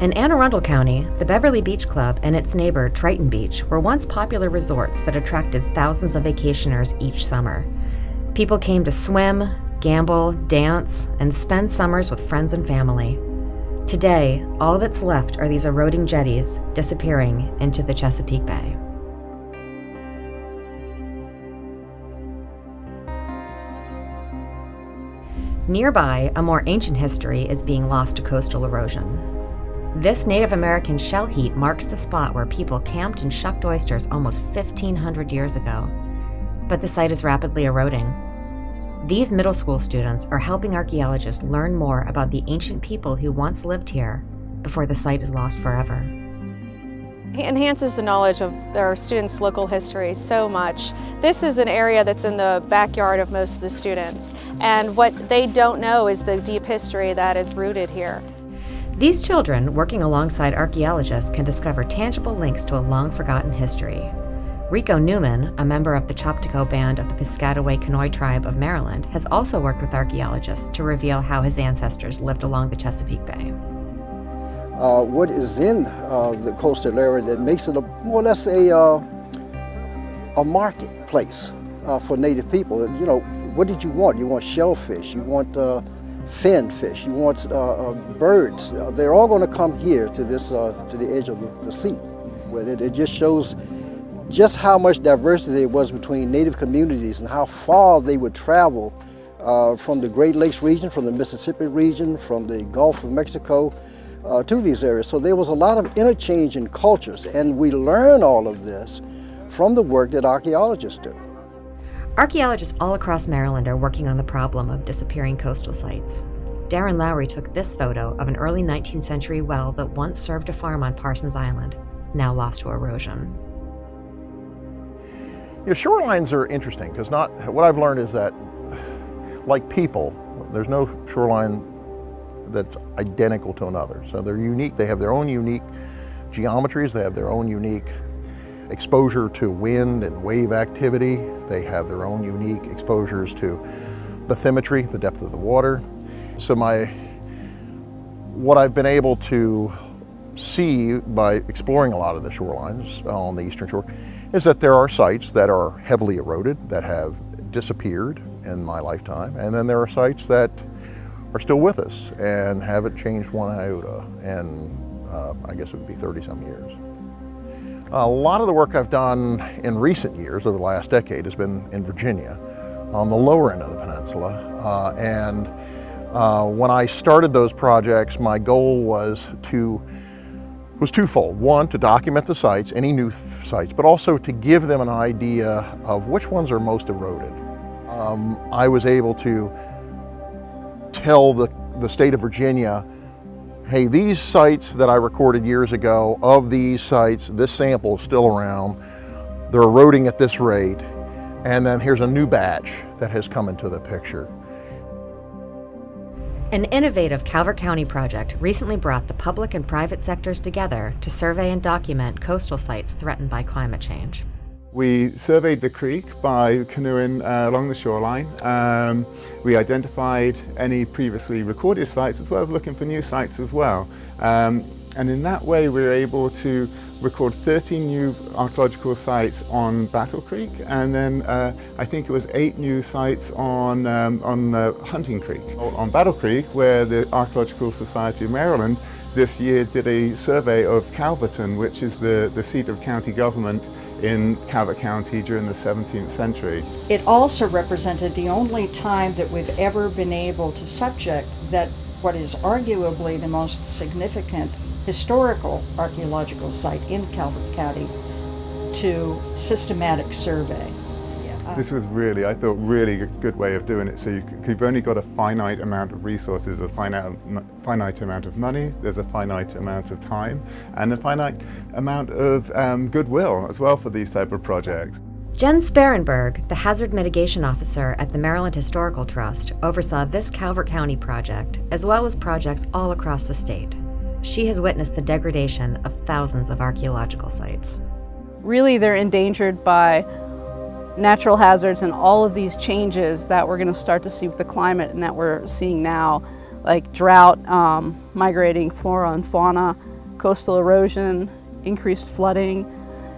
In Anne Arundel County, the Beverly Beach Club and its neighbor, Triton Beach, were once popular resorts that attracted thousands of vacationers each summer. People came to swim, gamble, dance, and spend summers with friends and family. Today, all that's left are these eroding jetties disappearing into the Chesapeake Bay. Nearby, a more ancient history is being lost to coastal erosion. This Native American shell heap marks the spot where people camped and shucked oysters almost 1,500 years ago. But the site is rapidly eroding. These middle school students are helping archaeologists learn more about the ancient people who once lived here before the site is lost forever. It enhances the knowledge of their students' local history so much. This is an area that's in the backyard of most of the students, and what they don't know is the deep history that is rooted here. These children, working alongside archaeologists, can discover tangible links to a long-forgotten history. Rico Newman, a member of the Chopticot Band of the Piscataway Conoy Tribe of Maryland, has also worked with archaeologists to reveal how his ancestors lived along the Chesapeake Bay. What is in the coastal area that makes it more or less a marketplace for Native people. You know, what did you want? You want shellfish, you want fin fish, you want birds. They're all going to come here to this to the edge of the sea. Where it just shows just how much diversity there was between Native communities and how far they would travel from the Great Lakes region, from the Mississippi region, from the Gulf of Mexico to these areas. So there was a lot of interchange in cultures, and we learn all of this from the work that archaeologists do. Archaeologists all across Maryland are working on the problem of disappearing coastal sites. Darren Lowry took this photo of an early 19th century well that once served a farm on Parsons Island, now lost to erosion. You know, shorelines are interesting because what I've learned is that, like people, there's no shoreline that's identical to another. So they're unique, they have their own unique geometries, they have their own unique exposure to wind and wave activity, they have their own unique exposures to bathymetry, the depth of the water. So what I've been able to see by exploring a lot of the shorelines on the eastern shore is that there are sites that are heavily eroded, that have disappeared in my lifetime, and then there are sites that are still with us and haven't changed one iota, and I guess it would be 30-some years. A lot of the work I've done in recent years, over the last decade, has been in Virginia, on the lower end of the peninsula. When I started those projects, my goal was twofold. One, to document the sites, any new sites, but also to give them an idea of which ones are most eroded. I was able to tell the state of Virginia, hey, these sites that I recorded years ago, of these sites, this sample is still around, they're eroding at this rate, and then here's a new batch that has come into the picture. An innovative Calvert County project recently brought the public and private sectors together to survey and document coastal sites threatened by climate change. We surveyed the creek by canoeing along the shoreline. We identified any previously recorded sites as well as looking for new sites as well. And in that way we were able to record 13 new archaeological sites on Battle Creek, and then I think it was 8 new sites on Hunting Creek. On Battle Creek, where the Archaeological Society of Maryland this year did a survey of Calverton, which is the seat of county government in Calvert County during the 17th century. It also represented the only time that we've ever been able to subject that what is arguably the most significant historical archaeological site in Calvert County to systematic survey. This was really, I thought, really a good way of doing it. So you've only got a finite amount of resources, a finite amount of money, there's a finite amount of time, and a finite amount of goodwill as well for these type of projects. Jen Sparenberg, the Hazard Mitigation Officer at the Maryland Historical Trust, oversaw this Calvert County project, as well as projects all across the state. She has witnessed the degradation of thousands of archaeological sites. Really, they're endangered by natural hazards and all of these changes that we're going to start to see with the climate and that we're seeing now, like drought, migrating flora and fauna, coastal erosion, increased flooding,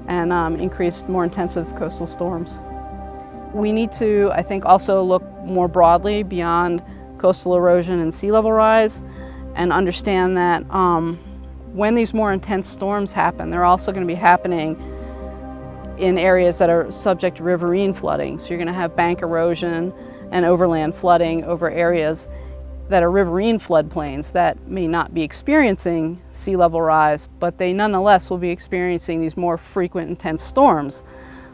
and increased, more intensive coastal storms. We need to, I think, also look more broadly beyond coastal erosion and sea level rise and understand that when these more intense storms happen, they're also going to be happening in areas that are subject to riverine flooding. So you're going to have bank erosion and overland flooding over areas that are riverine floodplains that may not be experiencing sea level rise, but they nonetheless will be experiencing these more frequent intense storms,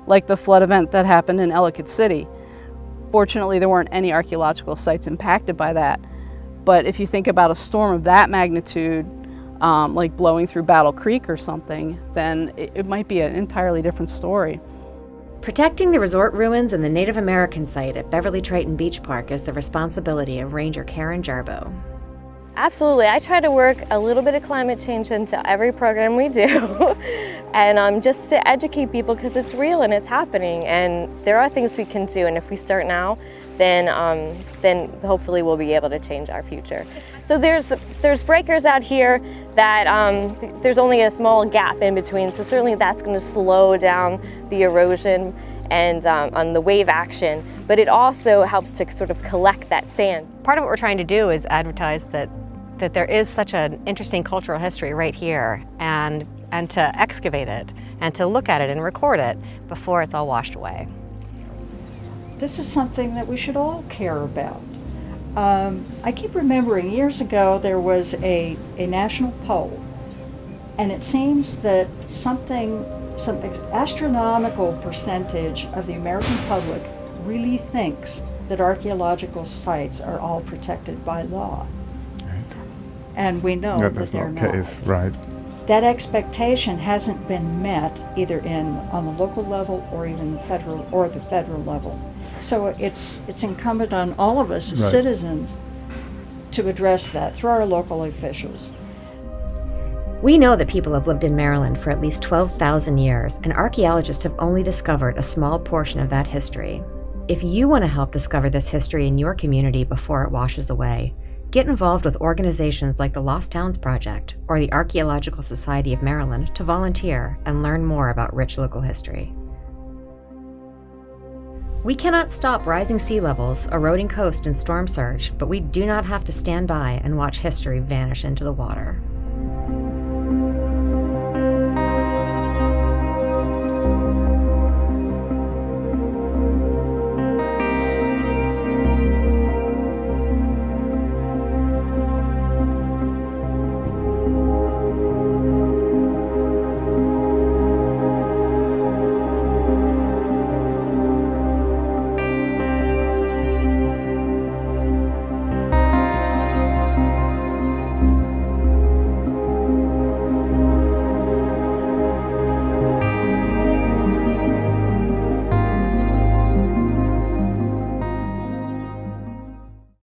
like the flood event that happened in Ellicott City. Fortunately, there weren't any archaeological sites impacted by that. But if you think about a storm of that magnitude, like blowing through Battle Creek or something, then it might be an entirely different story. Protecting the resort ruins and the Native American site at Beverly Triton Beach Park is the responsibility of Ranger Karen Jarboe. Absolutely. I try to work a little bit of climate change into every program we do and just to educate people, because it's real and it's happening and there are things we can do, and if we start now, then hopefully we'll be able to change our future. So there's breakers out here that there's only a small gap in between, so certainly that's going to slow down the erosion and on the wave action, but it also helps to sort of collect that sand. Part of what we're trying to do is advertise that there is such an interesting cultural history right here, and to excavate it and to look at it and record it before it's all washed away. This is something that we should all care about. I keep remembering years ago there was a national poll, and it seems that some astronomical percentage of the American public really thinks that archaeological sites are all protected by law. And we know that they're not. That's not the case, right. That expectation hasn't been met either on the local level or even the federal level. So it's incumbent on all of us as citizens to address that through our local officials. We know that people have lived in Maryland for at least 12,000 years, and archaeologists have only discovered a small portion of that history. If you want to help discover this history in your community before it washes away, get involved with organizations like the Lost Towns Project or the Archaeological Society of Maryland to volunteer and learn more about rich local history. We cannot stop rising sea levels, eroding coast, and storm surge, but we do not have to stand by and watch history vanish into the water.